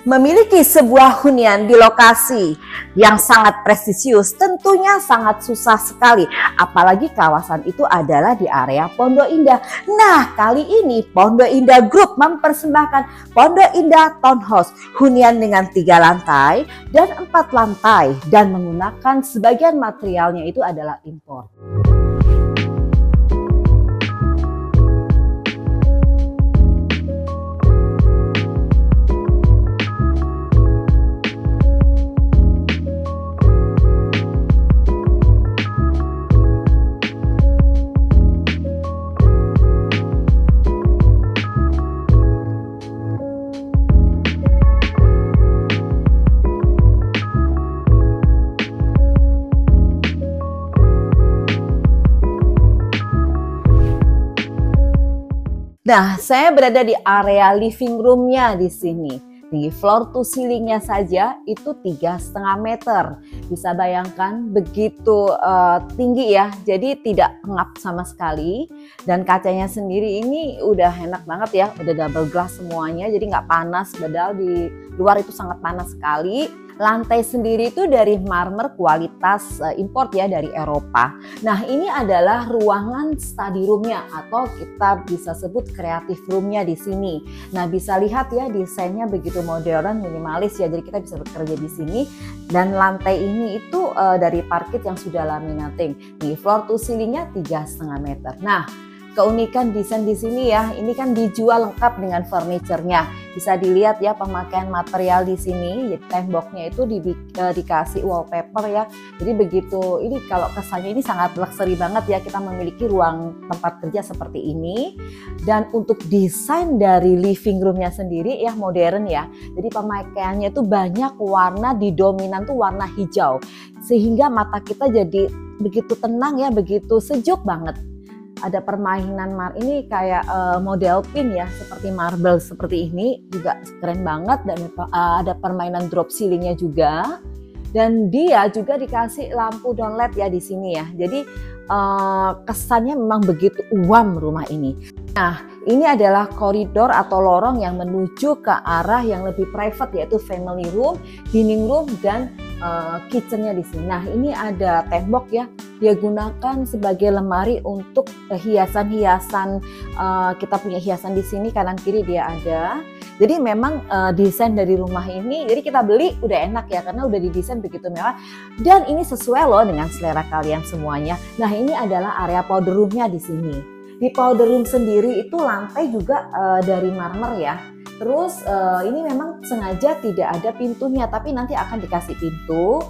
Memiliki sebuah hunian di lokasi yang sangat prestisius tentunya sangat susah sekali, apalagi kawasan itu adalah di area Pondok Indah. Nah, kali ini Pondok Indah Group mempersembahkan Pondok Indah Townhouse, hunian dengan 3 lantai dan 4 lantai dan menggunakan sebagian materialnya itu adalah impor. Nah, saya berada di area living roomnya di sini. Tinggi floor to ceilingnya saja itu 3,5 meter. Bisa bayangkan begitu tinggi ya, jadi tidak pengap sama sekali. Dan kacanya sendiri ini udah enak banget ya, udah double glass semuanya, jadi nggak panas. Padahal di luar itu sangat panas sekali. Lantai sendiri itu dari marmer kualitas import ya, dari Eropa. Nah, ini adalah ruangan study roomnya atau kita bisa sebut creative roomnya di sini. Nah, bisa lihat ya desainnya begitu modern, minimalis ya. Jadi kita bisa bekerja di sini. Dan lantai ini itu dari parket yang sudah laminating. Di floor to ceilingnya 3,5 meter. Nah, keunikan desain di sini ya, ini kan dijual lengkap dengan furniture-nya. Bisa dilihat ya pemakaian material di sini. Jadi temboknya itu dikasih wallpaper ya. Jadi begitu, ini kalau kesannya ini sangat luxury banget ya, kita memiliki ruang tempat kerja seperti ini. Dan untuk desain dari living room-nya sendiri ya modern ya. Jadi pemakaiannya itu banyak warna, dominan tuh warna hijau. Sehingga mata kita jadi begitu tenang ya, begitu sejuk banget. Ada permainan ini kayak model pin ya, seperti marble seperti ini juga keren banget. Dan ada permainan drop ceilingnya juga, dan dia juga dikasih lampu down LED ya di sini ya. Jadi kesannya memang begitu uam rumah ini. Nah, ini adalah koridor atau lorong yang menuju ke arah yang lebih private, yaitu family room, dining room, dan kitchennya di sini. Nah, ini ada tembok ya, dia gunakan sebagai lemari untuk hiasan-hiasan. Kita punya hiasan di sini, kanan kiri dia ada. Jadi memang desain dari rumah ini, jadi kita beli udah enak ya, karena udah didesain begitu mewah. Dan ini sesuai loh dengan selera kalian semuanya. Nah, ini adalah area powder roomnya di sini. Di powder room sendiri itu lantai juga dari marmer ya. Terus ini memang sengaja tidak ada pintunya, tapi nanti akan dikasih pintu.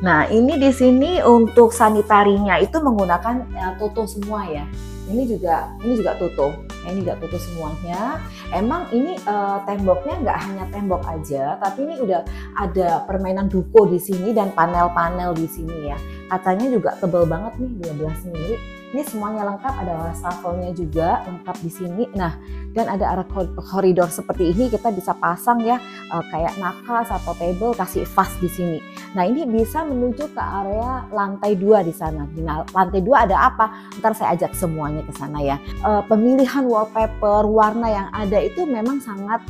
Nah, ini di sini untuk sanitarinya itu menggunakan tutup semua ya. Ini juga tutup. Ini juga tutup semuanya. Emang ini temboknya nggak hanya tembok aja, tapi ini udah ada permainan duko di sini dan panel-panel di sini ya. Kacanya juga tebal banget nih, 12 sendiri. Ini semuanya lengkap, ada wastafel-nya juga lengkap di sini. Nah, dan ada arah koridor seperti ini, kita bisa pasang ya kayak nakas atau table, kasih vas di sini. Nah, ini bisa menuju ke area lantai 2 di sana. Di lantai 2 ada apa? Ntar saya ajak semuanya ke sana ya. Pemilihan wallpaper, warna yang ada itu memang sangat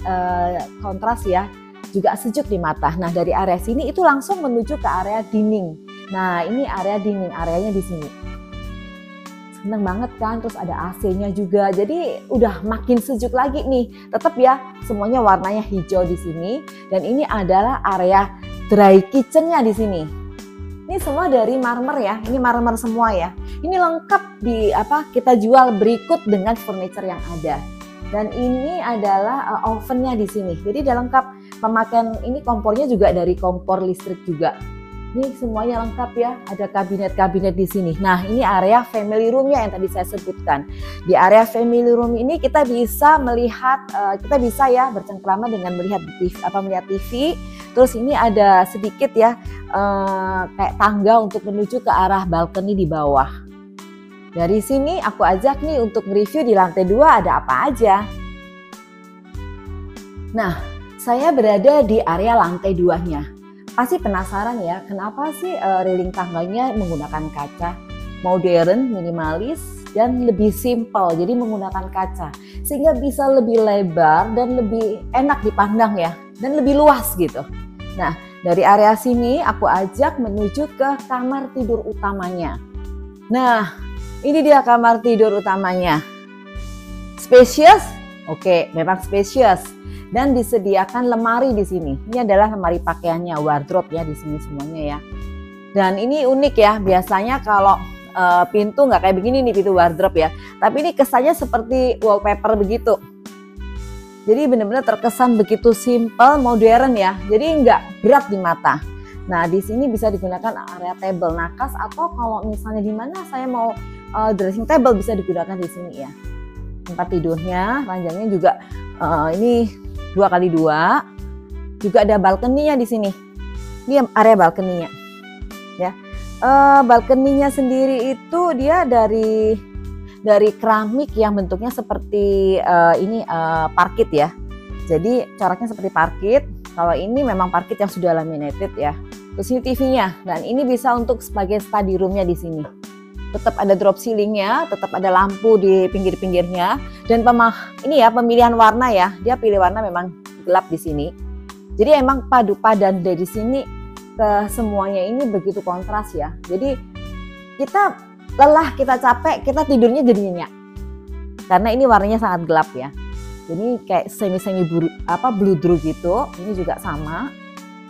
kontras ya, juga sejuk di mata. Nah, dari area sini itu langsung menuju ke area dining. Nah, ini area dining, areanya di sini. Seneng banget kan, terus ada AC-nya juga, jadi udah makin sejuk lagi nih. Tetap ya, semuanya warnanya hijau di sini. Dan ini adalah area dry kitchen-nya di sini. Ini semua dari marmer ya, ini marmer semua ya. Ini lengkap kita jual berikut dengan furniture yang ada. Dan ini adalah ovennya di sini. Jadi udah lengkap pemakaian, ini kompornya juga dari kompor listrik juga. Ini semuanya lengkap ya, ada kabinet-kabinet di sini. Nah, ini area family room-nya yang tadi saya sebutkan. Di area family room ini kita bisa melihat, kita bisa ya bercengkrama dengan melihat TV. Terus ini ada sedikit ya kayak tangga untuk menuju ke arah balkoni di bawah. Dari sini aku ajak nih untuk review di lantai 2 ada apa aja. Nah, saya berada di area lantai 2-nya. Pasti penasaran ya, kenapa sih railing tangganya menggunakan kaca? Modern, minimalis, dan lebih simpel, jadi menggunakan kaca. Sehingga bisa lebih lebar dan lebih enak dipandang ya. dan lebih luas gitu. Nah, dari area sini aku ajak menuju ke kamar tidur utamanya. Nah, ini dia kamar tidur utamanya. Spacious? Oke, memang spacious. Dan disediakan lemari di sini. Ini adalah lemari pakaiannya, wardrobe ya di sini semuanya ya. Dan ini unik ya, biasanya kalau pintu nggak kayak begini nih, pintu wardrobe ya. Tapi ini kesannya seperti wallpaper begitu. Jadi benar-benar terkesan begitu simple, modern ya. Jadi nggak berat di mata. Nah, di sini bisa digunakan area table nakas, atau kalau misalnya di mana saya mau dressing table bisa digunakan di sini ya. Tempat tidurnya, ranjangnya juga ini 2x2. Juga ada balkoninya di sini. Ini area balkoninya. Ya. Balkoninya sendiri itu dia dari keramik yang bentuknya seperti parkit ya. Jadi coraknya seperti parkit. Kalau ini memang parkit yang sudah laminated ya. Terus ini TV-nya, dan ini bisa untuk sebagai study room-nya di sini. Tetap ada drop ceiling-nya, tetap ada lampu di pinggir-pinggirnya, dan pemilihan warna ya. Dia pilih warna memang gelap di sini. Jadi emang padu padan dari sini ke semuanya ini begitu kontras ya. Jadi kita lelah, kita capek, kita tidurnya jadi nyenyak. Karena ini warnanya sangat gelap ya. Jadi kayak semi bludru gitu. Ini juga sama,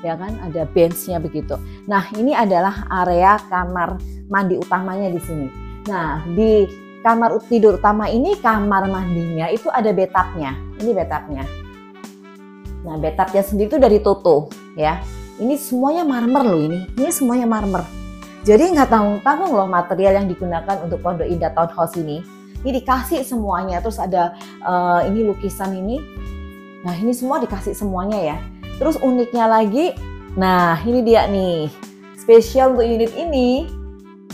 ya kan? Ada benchnya begitu. Nah, ini adalah area kamar mandi utamanya di sini. Nah, di kamar tidur utama ini, kamar mandinya itu ada bathtubnya. Ini bathtubnya. Nah, bathtubnya sendiri itu dari Toto ya. Ini semuanya marmer loh ini. Ini semuanya marmer. Jadi nggak tanggung-tanggung loh material yang digunakan untuk Pondok Indah Townhouse ini. Ini dikasih semuanya, terus ada ini lukisan ini. Nah, ini semua dikasih semuanya ya. Terus uniknya lagi, nah ini dia nih, spesial untuk unit ini.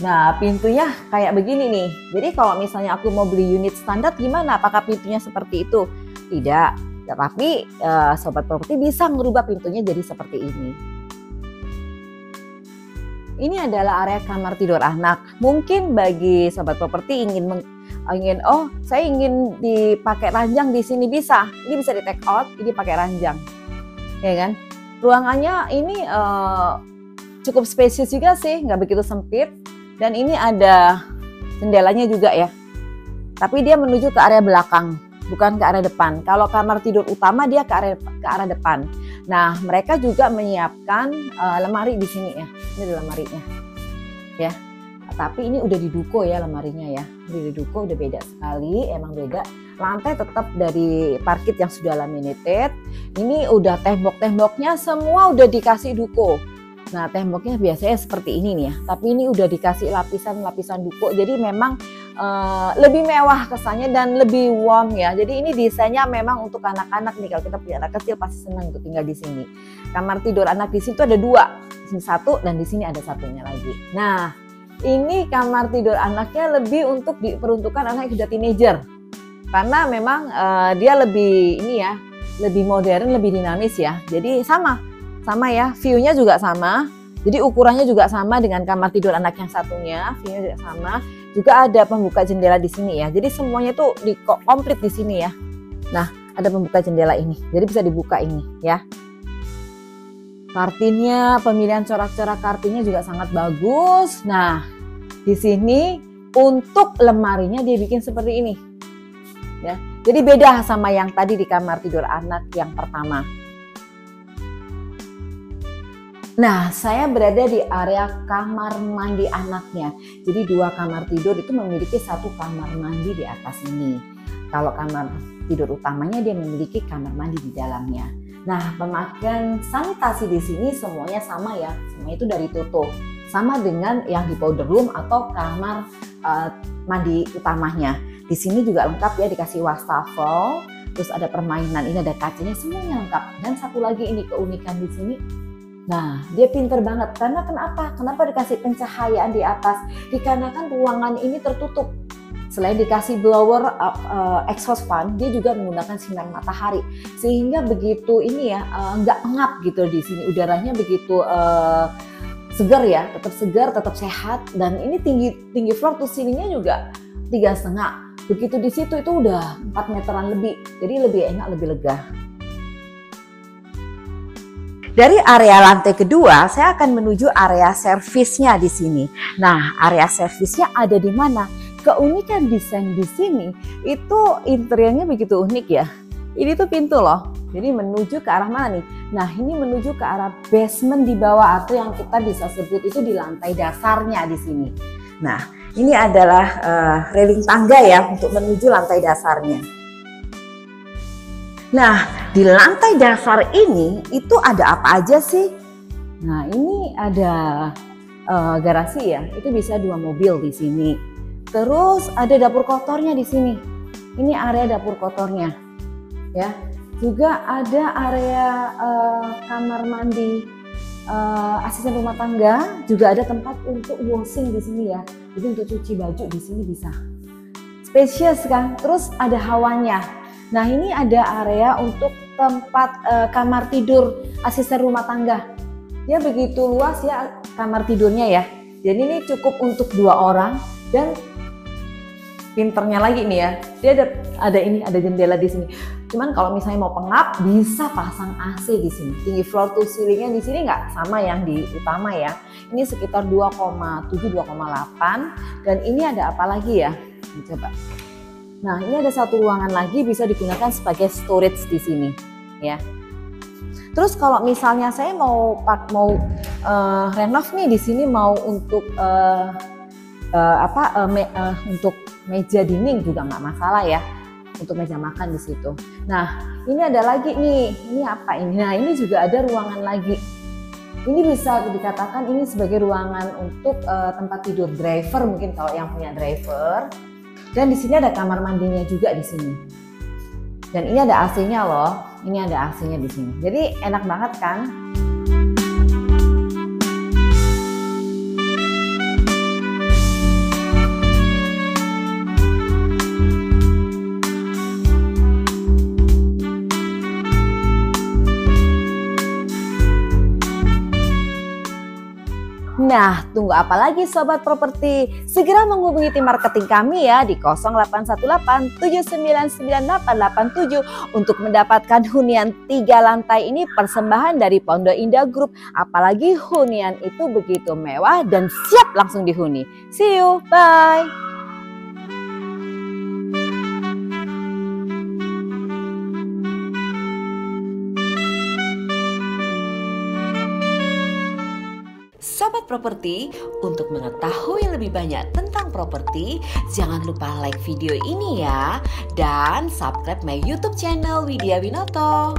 Nah, pintunya kayak begini nih. Jadi kalau misalnya aku mau beli unit standar gimana? Apakah pintunya seperti itu? Tidak. Tapi sobat properti bisa merubah pintunya jadi seperti ini. Ini adalah area kamar tidur anak. Mungkin bagi sobat properti saya ingin dipakai ranjang di sini, bisa. Ini bisa di take out, ini pakai ranjang. Ya kan? Ruangannya ini cukup spesies juga sih, nggak begitu sempit. Dan ini ada jendelanya juga ya. Tapi dia menuju ke area belakang, bukan ke area depan. Kalau kamar tidur utama dia ke arah depan. Nah, mereka juga menyiapkan lemari di sini ya. Ini ada lemarinya. Ya. Tapi ini udah diduko ya lemarinya ya. Udah diduko, udah beda sekali, emang beda. Lantai tetap dari parkit yang sudah laminated. Ini udah tembok-temboknya semua udah dikasih duko. Nah, temboknya biasanya seperti ini nih ya. Tapi ini udah dikasih lapisan-lapisan duko. Jadi memang lebih mewah kesannya dan lebih warm ya. Jadi ini desainnya memang untuk anak-anak nih. Kalau kita punya anak kecil pasti senang untuk tinggal di sini. Kamar tidur anak di situ ada 2. Di sini 1 dan di sini ada satunya lagi. Nah, ini kamar tidur anaknya lebih untuk diperuntukkan anak yang sudah teenager. Karena memang dia lebih lebih modern, lebih dinamis ya. Jadi sama ya, view-nya juga sama. Jadi ukurannya juga sama dengan kamar tidur anak yang satunya, view-nya juga sama. Juga ada pembuka jendela di sini ya. Jadi semuanya tuh komplit di sini ya. Nah, ada pembuka jendela ini. Jadi bisa dibuka ini ya. Kartinnya, pemilihan corak-corak kartinnya juga sangat bagus. Nah, di sini untuk lemarinya dia bikin seperti ini. Ya. Jadi beda sama yang tadi di kamar tidur anak yang pertama. Nah, saya berada di area kamar mandi anaknya. Jadi 2 kamar tidur itu memiliki 1 kamar mandi di atas ini. Kalau kamar tidur utamanya dia memiliki kamar mandi di dalamnya. Nah, pemakaian sanitasi di sini semuanya sama ya. Semua itu dari Toto. Sama dengan yang di powder room atau kamar mandi utamanya. Di sini juga lengkap ya, dikasih wastafel, terus ada permainan, ini ada kacanya, semuanya lengkap. Dan satu lagi ini keunikan di sini. Nah, dia pinter banget. Karena kenapa? Kenapa dikasih pencahayaan di atas? Dikarenakan ruangan ini tertutup. Selain dikasih blower exhaust fan, dia juga menggunakan sinar matahari. Sehingga begitu nggak pengap gitu di sini. Udaranya begitu segar ya, tetap segar, tetap sehat. Dan ini tinggi floor to ceilingnya juga 3,5. Begitu di situ itu udah 4 meteran lebih. Jadi lebih enak, lebih lega. Dari area lantai kedua, saya akan menuju area servisnya di sini. Nah, area servisnya ada di mana? Keunikan desain di sini itu interiornya begitu unik ya. Ini tuh pintu loh. Jadi menuju ke arah mana nih? Nah, ini menuju ke arah basement di bawah atau yang kita bisa sebut itu di lantai dasarnya di sini. Nah, ini adalah railing tangga ya untuk menuju lantai dasarnya. Nah, di lantai dasar ini itu ada apa aja sih? Nah, ini ada garasi ya. Itu bisa 2 mobil di sini. Terus ada dapur kotornya di sini. Ini area dapur kotornya. Ya. Juga ada area kamar mandi asisten rumah tangga, juga ada tempat untuk washing di sini ya. Jadi untuk cuci baju di sini bisa. Spacious kan? Terus ada hawanya. Nah, ini ada area untuk tempat kamar tidur asisten rumah tangga. Dia begitu luas ya kamar tidurnya ya. Jadi ini cukup untuk 2 orang dan pinternya lagi nih ya. Dia ada jendela di sini. Cuman kalau misalnya mau pengap bisa pasang AC di sini. Tinggi floor to ceilingnya di sini nggak sama yang di utama ya. Ini sekitar 2,7 2,8 dan ini ada apa lagi ya? Coba. Nah, ini ada satu ruangan lagi bisa digunakan sebagai storage di sini, ya. Terus kalau misalnya saya mau renov nih di sini mau untuk untuk meja dinding juga nggak masalah ya, untuk meja makan di situ. Nah, ini ada lagi nih, ini apa ini? Nah, ini juga ada ruangan lagi. Ini bisa dikatakan ini sebagai ruangan untuk tempat tidur driver mungkin kalau yang punya driver. Dan di sini ada kamar mandinya juga di sini. Dan ini ada AC-nya loh. Ini ada AC-nya di sini. Jadi enak banget kan? Nah, tunggu apa lagi Sobat Properti? Segera menghubungi tim marketing kami ya di 0818 799 887 untuk mendapatkan hunian 3 lantai ini persembahan dari Pondok Indah Group. Apalagi hunian itu begitu mewah dan siap langsung dihuni. See you, bye! Sobat Properti, untuk mengetahui lebih banyak tentang properti, jangan lupa like video ini ya dan subscribe my YouTube channel Widya Winoto.